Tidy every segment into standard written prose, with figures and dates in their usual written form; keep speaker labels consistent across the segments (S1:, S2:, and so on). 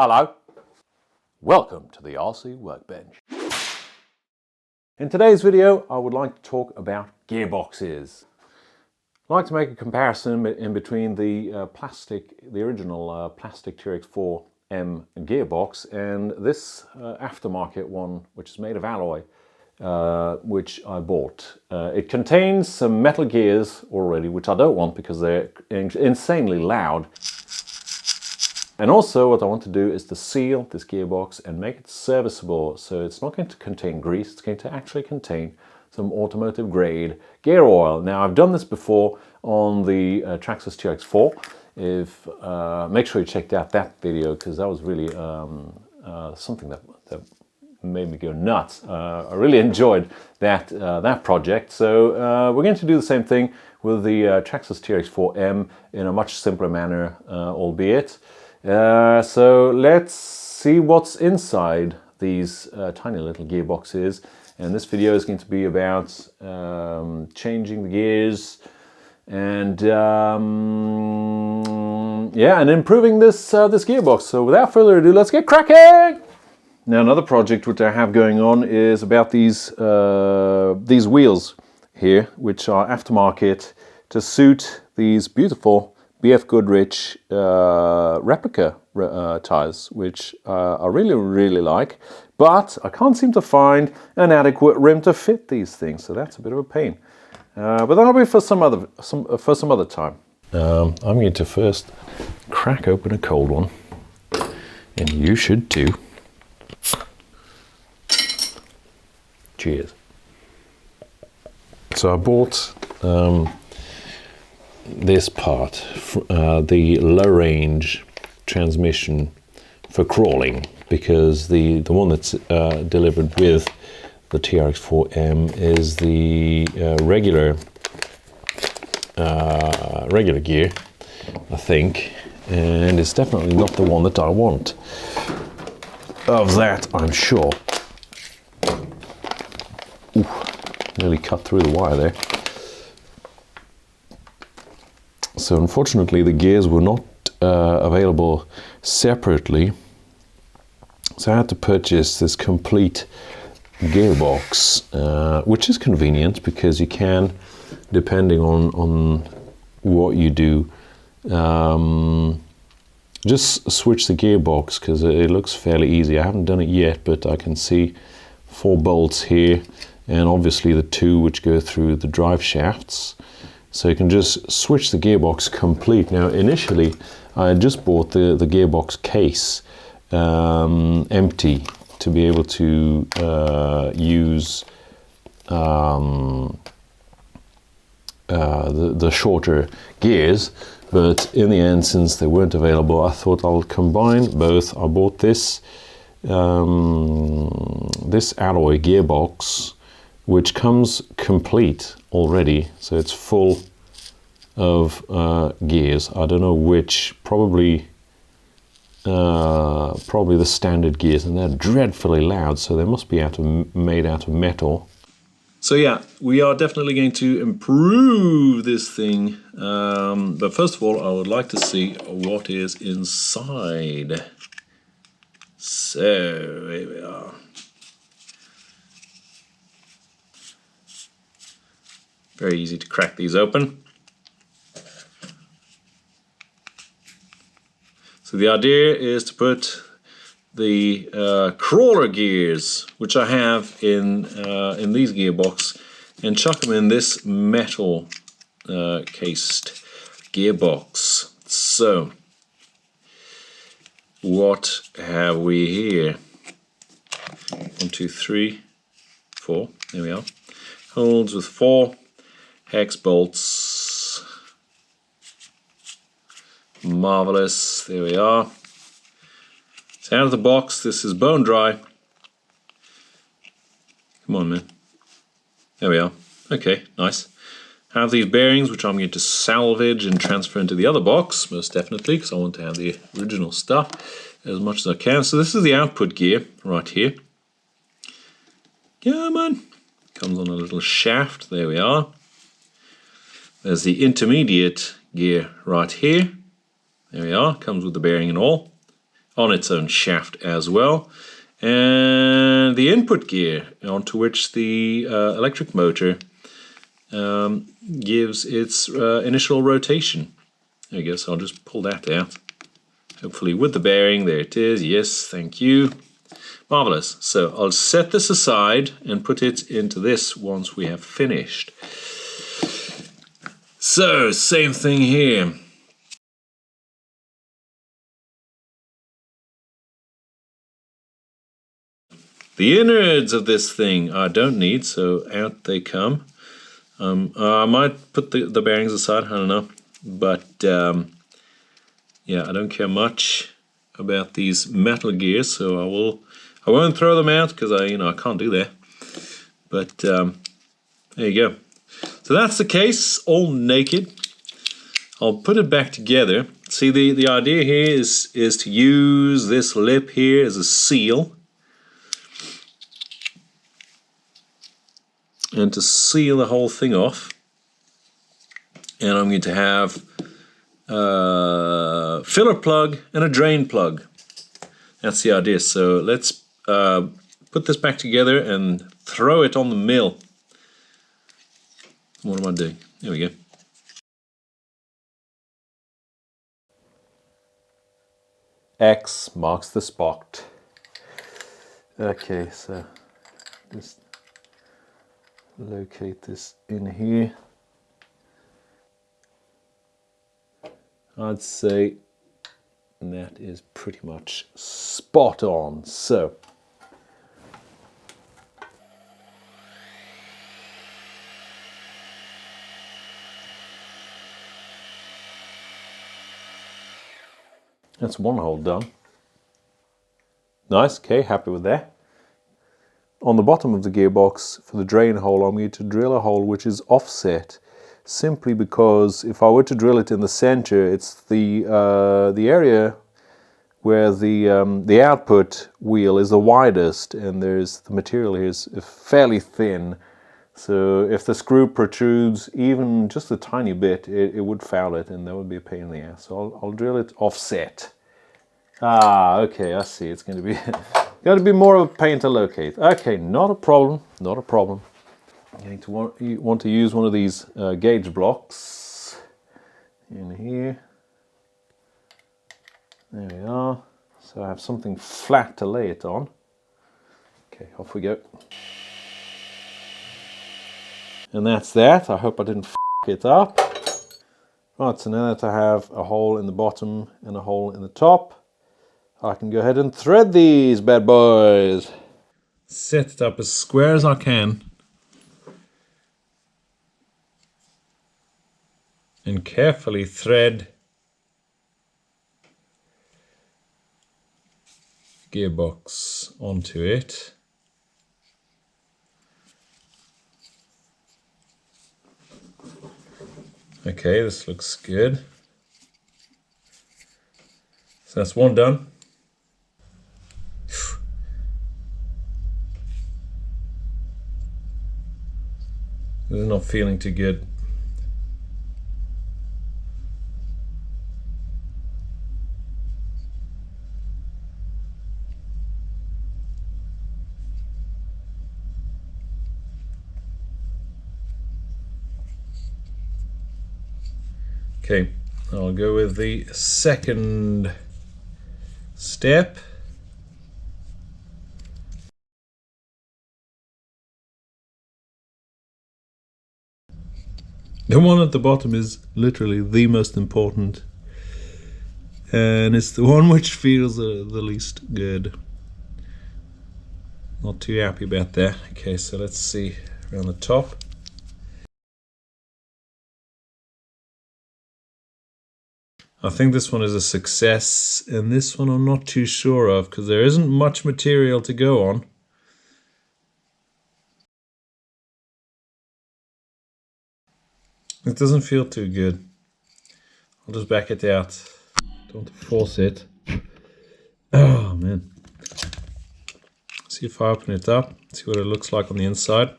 S1: Hello, welcome to the RC Workbench. In today's video I would like to talk about gearboxes. I'd like to make a comparison in between the original plastic TRX4M gearbox and this aftermarket one, which is made of alloy, which I bought. It contains some metal gears already, which I don't want because they're insanely loud. And also what I want to do is to seal this gearbox and make it serviceable, so it's not going to contain grease, it's going to actually contain some automotive grade gear oil. Now I've done this before on the Traxxas TRX4. Make sure you check out that video because that was really something that made me go nuts. I really enjoyed that project. So we're going to do the same thing with the Traxxas TRX4M in a much simpler manner, albeit. So let's see what's inside these tiny little gearboxes, and this video is going to be about changing the gears and yeah, and improving this gearbox. So without further ado, let's get cracking! Now another project which I have going on is about these wheels here, which are aftermarket to suit these beautiful BF Goodrich replica tires, which I really like, but I can't seem to find an adequate rim to fit these things, so that's a bit of a pain. But that'll be for some other time. I'm going to first crack open a cold one, and you should too. Cheers. So I bought this part, the low range transmission for crawling, because the one that's delivered with the TRX4M is the regular gear, I think, and it's definitely not the one that I want. Of that I'm sure. Ooh, nearly cut through the wire there. So unfortunately the gears were not available separately, so I had to purchase this complete gearbox, which is convenient because you can, depending on what you do, just switch the gearbox, because it looks fairly easy. I haven't done it yet, but I can see 4 bolts here, and obviously the 2 which go through the drive shafts. So you can just switch the gearbox complete. Now initially I had just bought the gearbox case empty to be able to use the shorter gears, but in the end, since they weren't available, I thought I'll combine both. I bought this this alloy gearbox, which comes complete already, so it's full of gears. I don't know which, probably the standard gears, and they're dreadfully loud, so they must be made out of metal. So yeah, we are definitely going to improve this thing, but first of all I would like to see what is inside. So here we are. Very easy to crack these open. So the idea is to put the crawler gears, which I have in these gearbox, and chuck them in this metal cased gearbox. So what have we here? 1, 2, 3, 4. There we are. Holes with 4 hex bolts. Marvelous. There we are. It's out of the box. This is bone dry. Come on, man. There we are. Okay, nice. I have these bearings, which I'm going to salvage and transfer into the other box, most definitely, because I want to have the original stuff as much as I can. So this is the output gear right here. Come on. Comes on a little shaft. There we are. There's the intermediate gear right here. There we are. Comes with the bearing and all. on its own shaft as well. And the input gear onto which the electric motor gives its initial rotation. There you go, so I'll just pull that out. Hopefully with the bearing, there it is, yes, thank you. Marvelous, so I'll set this aside and put it into this once we have finished. So, same thing here. The innards of this thing I don't need, so out they come. I might put the bearings aside, I don't know. But yeah, I don't care much about these metal gears, so I won't throw them out because I can't do that. But there you go. So that's the case, all naked. I'll put it back together. See, the idea here is to use this lip here as a seal. And to seal the whole thing off. And I'm going to have a filler plug and a drain plug. That's the idea. So let's put this back together and throw it on the mill. What am I doing? There we go. X marks the spot. Okay, so just locate this in here. I'd say that is pretty much spot on. So that's one hole done. Nice, okay, happy with that. On the bottom of the gearbox, for the drain hole, I'm going to drill a hole which is offset, simply because if I were to drill it in the center, it's the area where the output wheel is the widest, and the material here is fairly thin. So if the screw protrudes even just a tiny bit, it would foul it, and that would be a pain in the ass. So I'll drill it offset. Ah, okay, I see. It's going to be got to be more of a pain to locate. Okay, not a problem, not a problem. You want to use one of these gauge blocks in here. There we are. So I have something flat to lay it on. Okay, off we go. And that's that. I hope I didn't f it up. Right, so now that I have a hole in the bottom and a hole in the top, I can go ahead and thread these bad boys. Set it up as square as I can. And carefully thread gearbox onto it. Okay, this looks good. So that's one done. This is not feeling too good. Okay, I'll go with the second step. The one at the bottom is literally the most important, and it's the one which feels the least good. Not too happy about that. Okay, so let's see around the top. I think this one is a success, and this one I'm not too sure of because there isn't much material to go on. It doesn't feel too good. I'll just back it out. Don't want to force it. Oh man. See if I open it up, see what it looks like on the inside.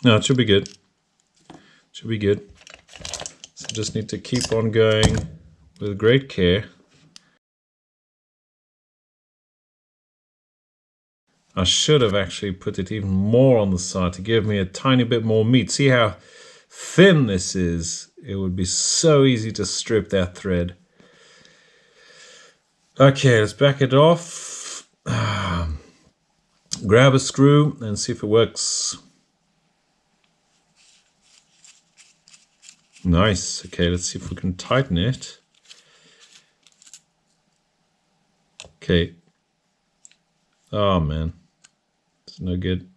S1: No, it should be good. Should be good. So just need to keep on going with great care. I should have actually put it even more on the side to give me a tiny bit more meat. See how thin this is? It would be so easy to strip that thread. Okay, let's back it off. Grab a screw and see if it works. Nice. Okay, let's see if we can tighten it. Okay. Oh man, it's no good.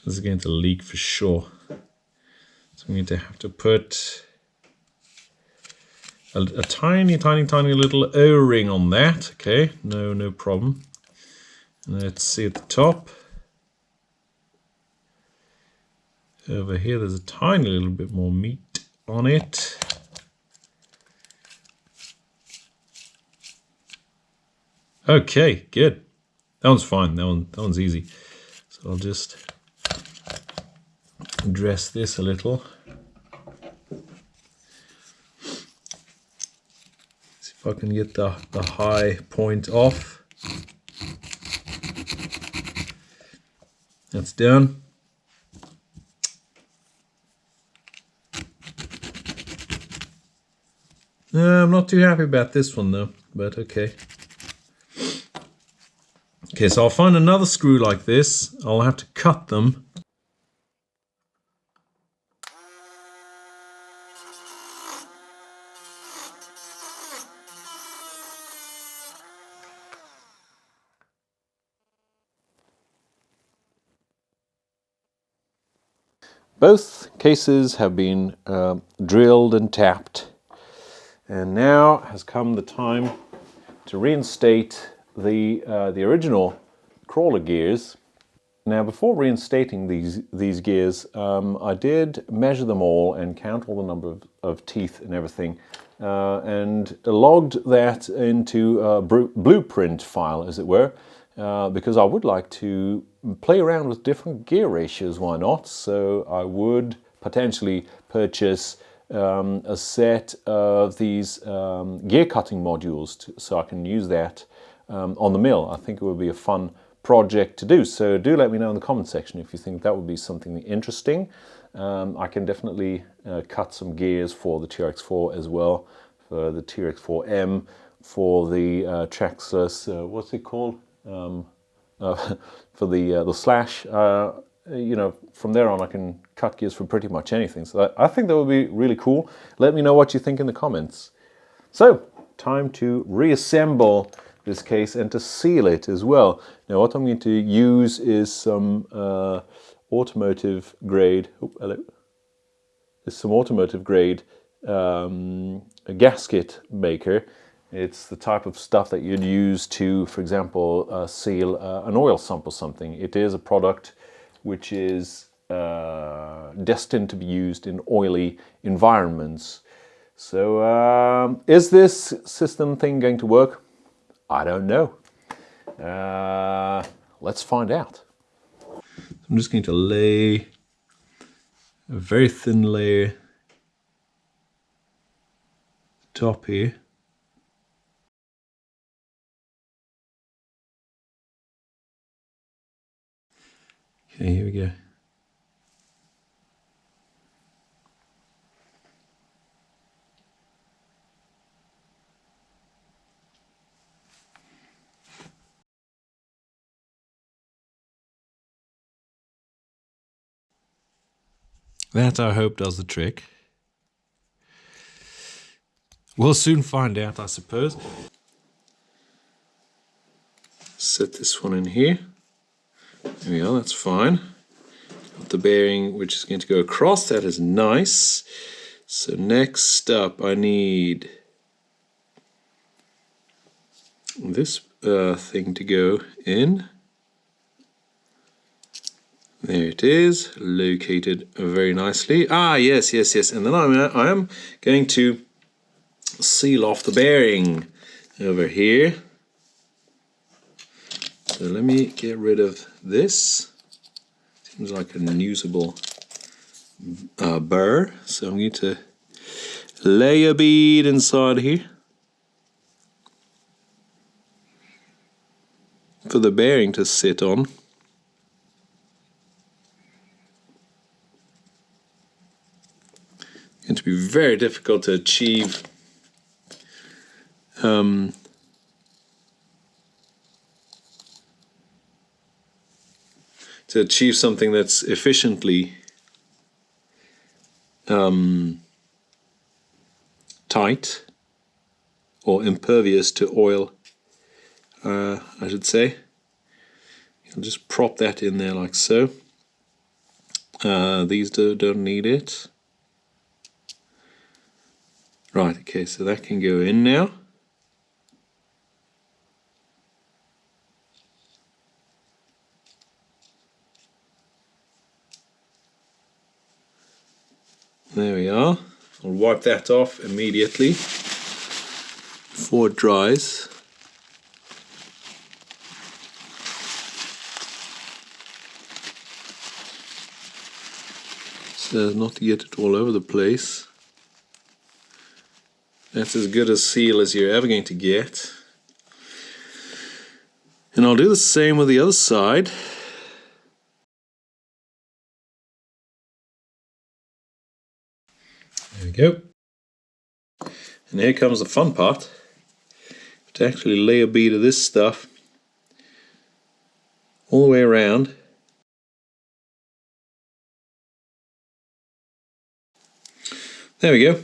S1: This is going to leak for sure. So I'm going to have to put a tiny little O-ring on that. Okay, no problem. And let's see at the top. Over here, there's a tiny little bit more meat on it. Okay, good. That one's fine. That one's easy. So I'll just dress this a little. See if I can get the high point off. That's done. I'm not too happy about this one though, but okay. Okay, so I'll find another screw like this. I'll have to cut them. Both cases have been drilled and tapped, and now has come the time to reinstate the original crawler gears. Now, before reinstating these gears, I did measure them all and count all the number of teeth and everything, and logged that into a blueprint file, as it were, because I would like to play around with different gear ratios. Why not? So I would potentially purchase a set of these gear cutting modules so I can use that on the mill. I think it would be a fun project to do. So do let me know in the comment section if you think that would be something interesting. I can definitely cut some gears for the TRX4 as well, for the TRX4M, for the Traxxas, what's it called? For the Slash. You know, from there on I can cut gears for pretty much anything. So I think that would be really cool. Let me know what you think in the comments. So, time to reassemble this case and to seal it as well. Now what I'm going to use is some automotive grade, a gasket maker. It's the type of stuff that you'd use to, for example, seal an oil sump or something. It is a product which is destined to be used in oily environments. So is this system thing going to work? I don't know. Let's find out. I'm just going to lay a very thin layer top here. Okay, here we go. That, I hope, does the trick. We'll soon find out, I suppose. Set this one in here. There we are, that's fine. Got the bearing which is going to go across, that is nice. So next up I need this thing to go in. There it is, located very nicely. Ah, yes. And then I am going to seal off the bearing over here. So let me get rid of this. Seems like an unusable
S2: burr, so I'm going to lay a bead inside here for the bearing to sit on. It's going to be very difficult to achieve something that's efficiently tight or impervious to oil, I should say. I'll just prop that in there like so. These don't need it. Right, okay, so that can go in now. There we are. I'll wipe that off immediately before it dries. So as not to get it all over the place. That's as good a seal as you're ever going to get. And I'll do the same with the other side. There we go. And here comes the fun part. To actually lay a bead of this stuff all the way around. There we go.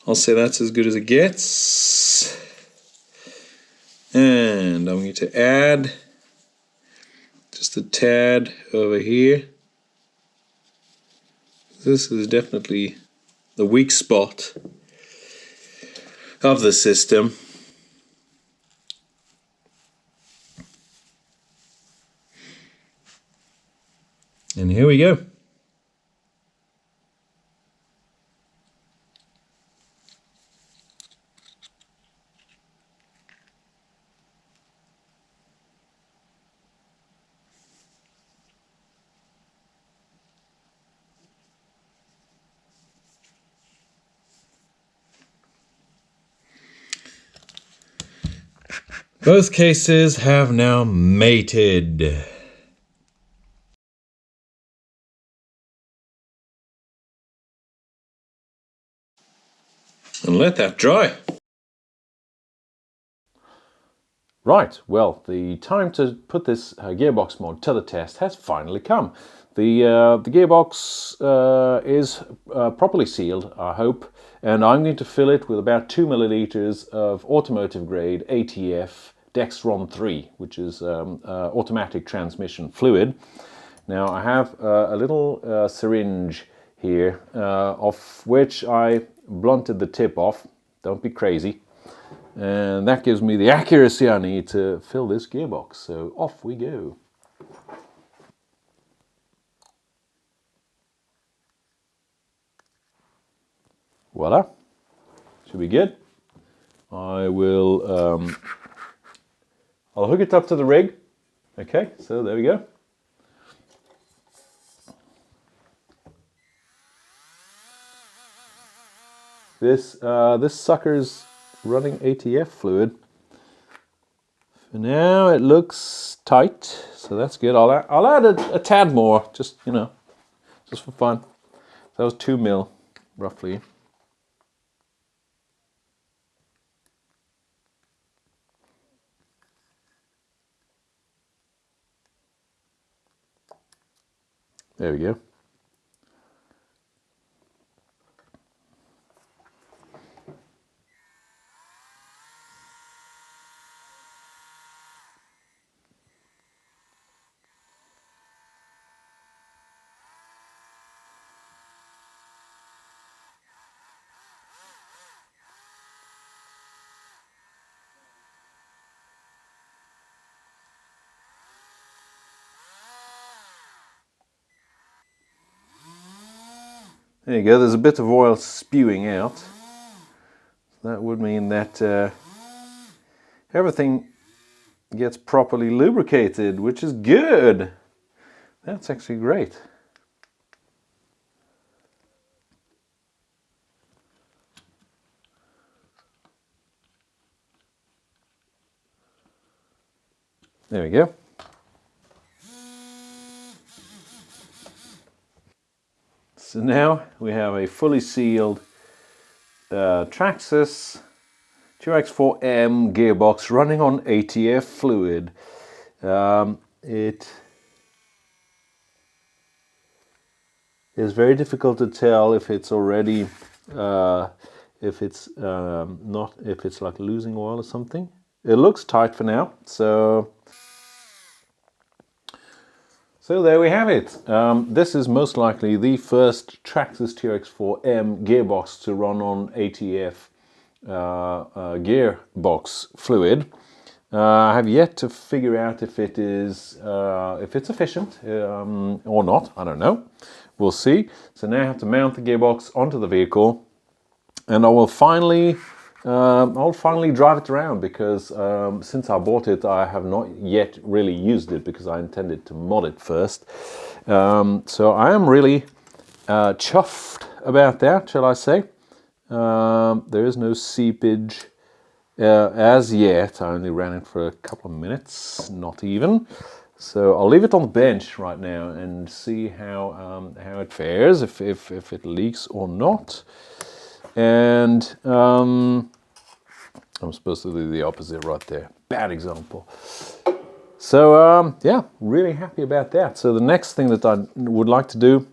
S2: I'll say that's as good as it gets. And I'm going to add just a tad over here. This is definitely the weak spot of the system. And here we go. Both cases have now mated. And let that dry.
S1: Right, well, the time to put this gearbox mod to the test has finally come. The gearbox is properly sealed, I hope, and I'm going to fill it with about 2 milliliters of automotive grade ATF Dexron III, which is automatic transmission fluid. Now I have a little syringe here, of which I blunted the tip off. Don't be crazy. And that gives me the accuracy I need to fill this gearbox. So off we go. Voila. Should be good. I will I'll hook it up to the rig. Okay, so there we go. This sucker's running ATF fluid. For now it looks tight, so that's good. I'll add a tad more, just, you know, just for fun. That was 2 mil, roughly. There we go. There you go, there's a bit of oil spewing out. That would mean that everything gets properly lubricated, which is good. That's actually great. There we go. So now we have a fully sealed Traxxas TRX4M gearbox running on ATF fluid. It is very difficult to tell if it's already, if it's like losing oil or something. It looks tight for now, so there we have it. This is most likely the first Traxxas TRX4M gearbox to run on ATF gearbox fluid. I have yet to figure out if it is if it's efficient or not. I don't know. We'll see. So now I have to mount the gearbox onto the vehicle, and I will finally I'll finally drive it around, because since I bought it, I have not yet really used it because I intended to mod it first. So I am really chuffed about that, shall I say. There is no seepage as yet. I only ran it for a couple of minutes, not even. So I'll leave it on the bench right now and see how it fares, if it leaks or not. And I'm supposed to do the opposite right there. Bad example. So yeah, really happy about that. So the next thing that I would like to do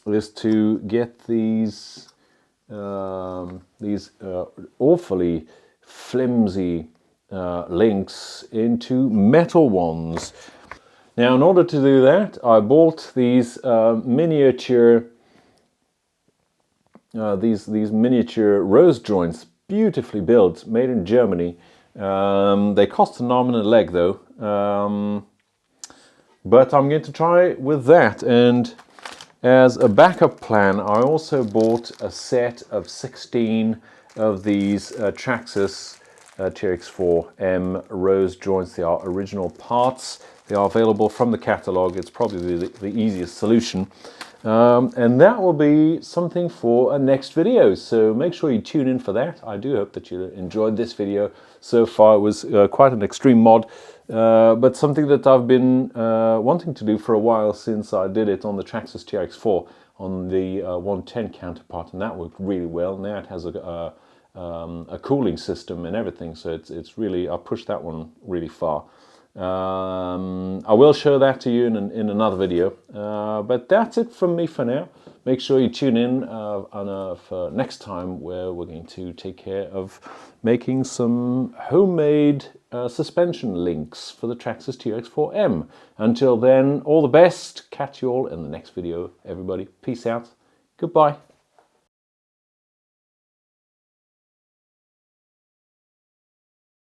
S1: is to get these awfully flimsy links into metal ones. Now, in order to do that, I bought these miniature rose joints, beautifully built, made in Germany. They cost an arm and a leg though, but I'm going to try with that. And as a backup plan, I also bought a set of 16 of these Traxxas TRX4M rose joints. They are original parts. They are available from the catalog. It's probably the easiest solution. And that will be something for a next video, so make sure you tune in for that. I do hope that you enjoyed this video so far. It was quite an extreme mod, but something that I've been wanting to do for a while, since I did it on the Traxxas TRX4 on the 110 counterpart, and that worked really well. Now it has a cooling system and everything, so it's really, I pushed that one really far. I will show that to you in another video, but that's it from me for now. Make sure you tune in for next time, where we're going to take care of making some homemade suspension links for the Traxxas TRX4M. Until then, all the best. Catch you all in the next video, everybody. Peace out. Goodbye.